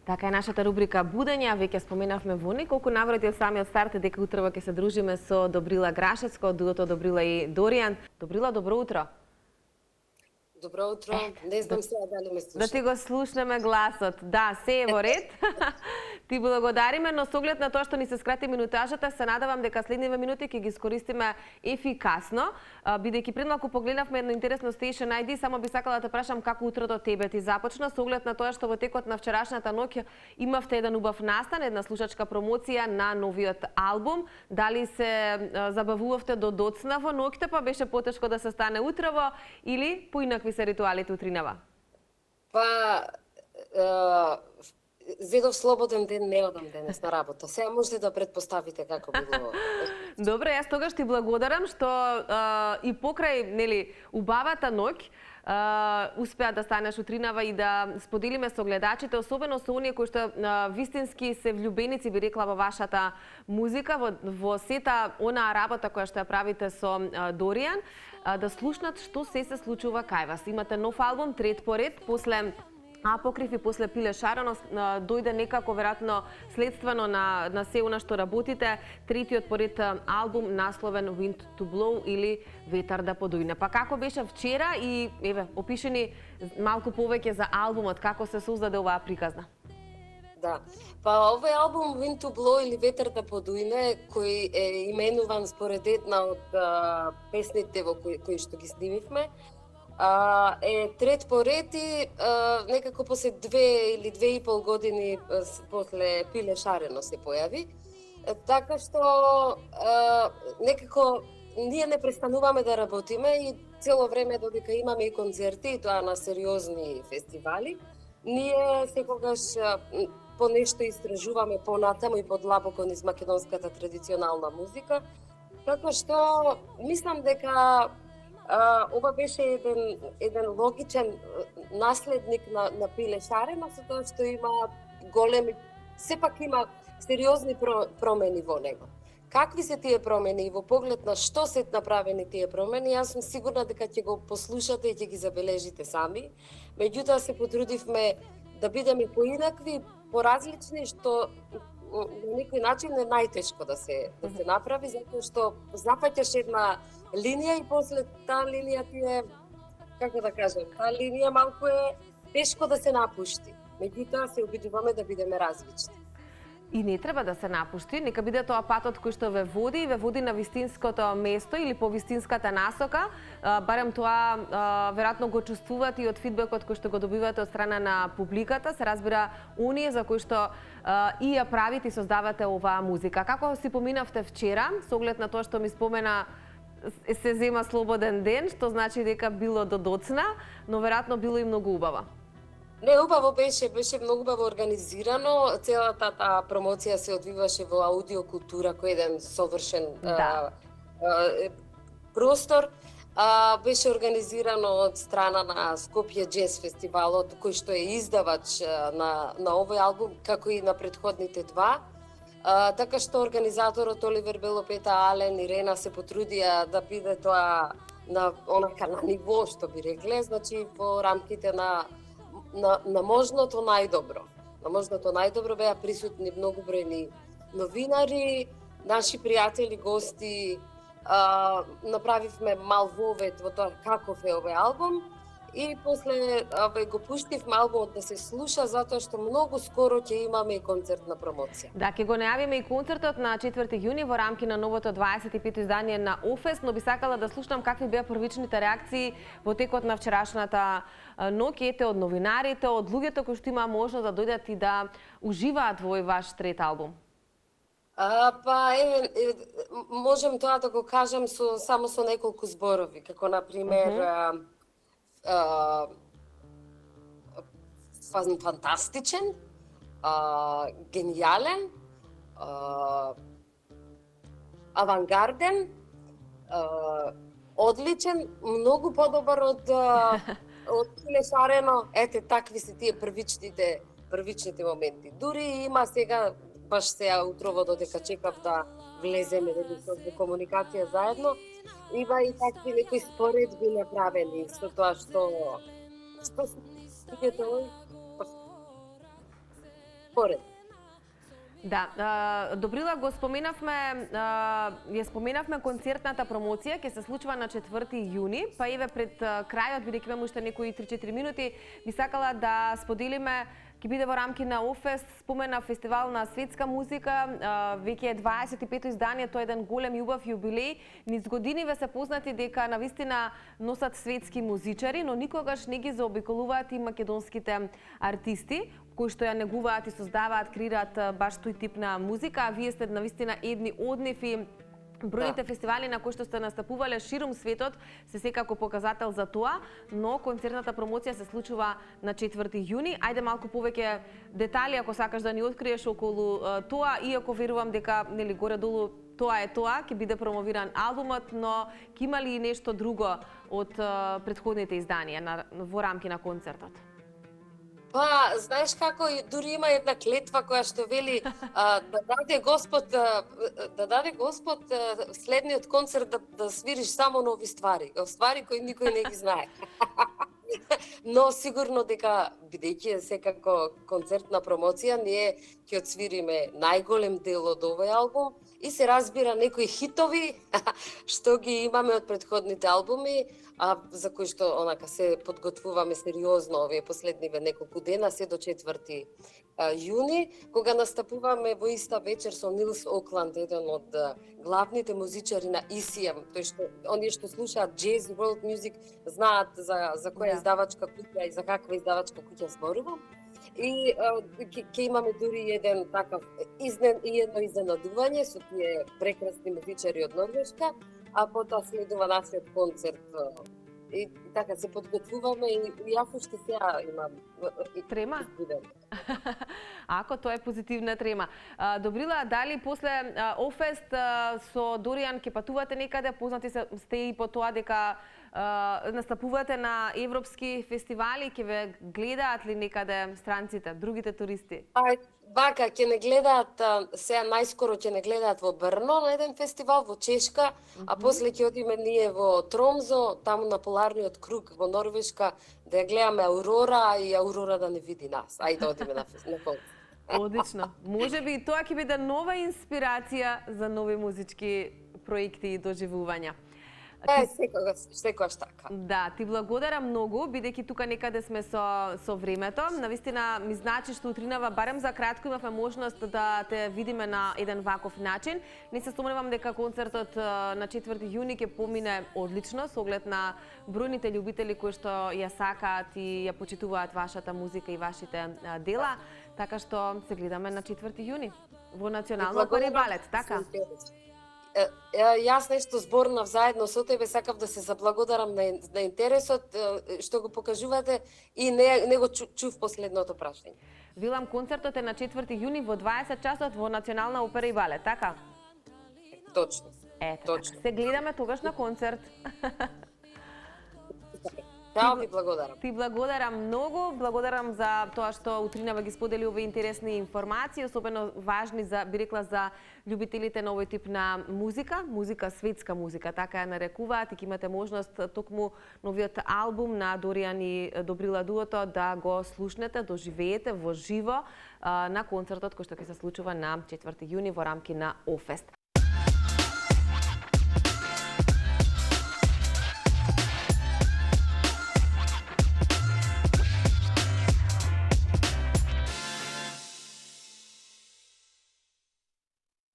Така е нашата рубрика Будење, веќе споменавме во неколку наврати од самиот старт дека утрово ќе се дружиме со Добрила Грашевска, од дуото Добрила и Доријан. Добрила, добро утро. Добро утро. Не знам сега дали ме слушате. Да ти го слушнеме гласот. Да, се е во ред. Ти благодариме, но со оглед на тоа што ни се скрати минутажата, се надевам дека следниве минути ќе ги искористиме ефикасно. Бидејќи пред малку погледнавме едно интересно Station ID, само би сакала да те прашам како утрото тебе ти започна, со оглед на тоа што во текот на вчерашната ноќ имавте еден убав настан, една слушачка промоција на новиот албум. Дали се забавувавте до доцна во ноќта, па беше потешко да се стане утрово, или поинакви се ритуалите утринава? Па, зедов слободен ден, не одам денес на работа. Сега можете да предпоставите како било. Добре, јас тогаш ти благодарам што и покрај убавата ноќ успеа да станеш утринава и да споделиме со гледачите, особено со оние кои што вистински се влюбеници, би рекла, во вашата музика, во сета онаа работа која што ја правите со Доријан, да слушнат што се случува кај вас. Имате нов албум, трет поред, после Апокриф и после Пиле Шарено, дојде некако веројатно следствено на се она што работите, третиот поред албум насловен Wind to Blow или Ветар да подујне. Па како беше вчера и еве опиши ни малку повеќе за албумот, како се создаде оваа приказна? Да. Па овој албум Wind to Blow или Ветар да подујне, кој е именуван според една од песните во кои што ги снимивме, е трет поред и некако после 2 или 2,5 години после Пиле Шарено се појави. Така што некако ние не престануваме да работиме и цело време додека имаме и концерти, и тоа на сериозни фестивали, ние секогаш по нешто истражуваме понатаму и подлабоко низ македонската традиционална музика. Така што мислам дека ова беше еден логичен наследник на Пиле Шарено, со тоа што има големи, сепак има сериозни промени во него. Какви се тие промени и во поглед на што се направени тие промени, јас сум сигурна дека ќе го послушате и ќе ги забележите сами. Меѓутоа се потрудивме да бидеме поинакви, поразлични, што на некој начин е најтешко да се направи, затоа што запаќаш една линија и после таа линија ти е, како да кажем, таа линија малку е тешко да се напушти. Меѓутоа се обидуваме да бидеме различни. И не треба да се напушти, нека биде тоа патот кој што ве води на вистинското место или по вистинската насока. Барем тоа веројатно го чувствувате и од фидбекот кој што го добивате од страна на публиката, се разбира оние за кои што и ја правите и создавате оваа музика. Како си поминавте вчера, со оглед на тоа што ми спомена се зема слободен ден, што значи дека било до доцна, но веројатно било и многу убаво. Не, убаво беше многу убаво организирано. Целата таа промоција се одвиваше во аудио култура, кој е еден совршен простор. Беше организирано од страна на Скопје Джез фестивалот, кој што е издавач на овој албум, како и на претходните два. Така што организаторот Оливер Белопета, Ален и Рена се потрудија да биде тоа на ниво, што би рекле, значи во рамките на можното најдобро. На можното најдобро беа присутни многу бројни новинари, наши пријатели, гости, направивме мал вовед во тоа каков е овој албум и после го пуштивме албумот да се слуша затоа што многу скоро ќе имаме и концертна промоција. Да, ќе го најавиме и концертот на 4 јуни во рамки на новото 25-то издание на Офест, но би сакала да слушнам какви беа првичните реакции во текот на вчерашната ноќ, ете, од новинарите, од луѓето кои што имаа можност да дојдат и да уживаат во овој ваш трет албум. Можем тоа да го кажам само со неколку зборови, како на пример фантастичен, гениален, авангарден, одличен, многу подобар од Пиле Шарено. Ете, такви се тие првичните моменти. Дури има сега, баш сега утрово додека чекав да влеземе во комуникација заедно, има и такви некои споредби направени со тоа што се според. Да, Добрила, го споменавме, ја споменавме концертната промоција, ќе се случува на 4 јуни, па еве пред крајот, бидејќи имаме уште некои 3-4 минути, би сакала да споделиме, ќе биде во рамки на ОФЕС, спомена фестивал на светска музика, веќе е 25-то издание, тоа е еден голем и убав јубилеј. Низ годиниве се познати дека навистина носат светски музичари, но никогаш не ги заобиколуваат и македонските артисти, кои што ја негуваат и создаваат, креираат баш тој тип на музика, а вие сте навистина едни од нив и бројните фестивали на кои што сте настапувале ширум светот се секако показател за тоа, но концертната промоција се случува на 4 јуни. Ајде малку повеќе детали ако сакаш да ни откриеш околу тоа, иако верувам дека нели горе-долу тоа е тоа, ќе биде промовиран албумот, но ќе има ли нешто друго од претходните изданија во рамки на концертот? Па, знаеш како, дури има една клетва која што вели да даде Господ следниот концерт да свириш само нови ствари кои никој не ги знае. Но сигурно дека, бидејќи е секако концертна промоција, ние ќе отсвириме најголем дел од овој албум и се разбира некои хитови што ги имаме од претходните албуми, за кои што онака се подготвуваме сериозно овие последниве неколку дена, се до 4 јуни, кога настапуваме во иста вечер со Нилс Окланд, еден од главните музичари на ECM, тој што оние што слушаат джез и world music знаат за која издавачка куќа и за каква издавачка куќа зборувам. И ќе имаме дури еден такав едно изненадување со тие прекрасни музичари од Норвешка, а потоа следува нашиот концерт. И така се подготвуваме и јас уште сега имам трема. Ако тоа е позитивна трема. Добрила, дали после ОФЕСТ со Доријан ќе патувате некаде? Познати сте и по тоа дека настапувате на европски фестивали, ќе ве гледаат ли некаде странците, другите туристи? Вака, ќе не гледаат, сега најскоро ќе не гледаат во Брно на еден фестивал во Чешка, а после ќе одиме ние во Тромзо, таму на поларниот круг во Норвешка, да ја гледаме Аурора и Аурора да не види нас. Ајде да одиме на концерт. Одлично. Може би и тоа ќе биде нова инспирација за нови музички проекти и доживувања. Секогаш така. Да, ти благодарам многу, бидејќи тука некаде сме со времето. Навистина ми значи што утринава, барем за кратко имавме можност да те видиме на еден ваков начин. Не се сомневам дека концертот на 4 јуни ќе помине одлично со оглед на бројните љубители кои што ја сакаат и ја почитуваат вашата музика и вашите дела, така што се гледаме на 4 јуни во Национално опера и балет, така? Јас нешто зборнав заедно со тебе, сакав да се заблагодарам на интересот што го покажувате и не го чув последното прашање. Велам, концертот е на 4 јуни во 20 часот во Национална опера и балет, така? Точно. Точно. Се гледаме тогаш на концерт. Да, ви благодарам. Ти благодарам многу, благодарам за тоа што утринава ги сподели овие интересни информации, особено важни за, би рекла, за љубителите на овој тип на музика, светска музика, така ја нарекуваат и ќе имате можност токму новиот албум на Доријан и Добрила дуото да го слушнете, доживеете во живо на концертот кој што ќе се случува на 4 јуни во рамки на ОФЕСТ.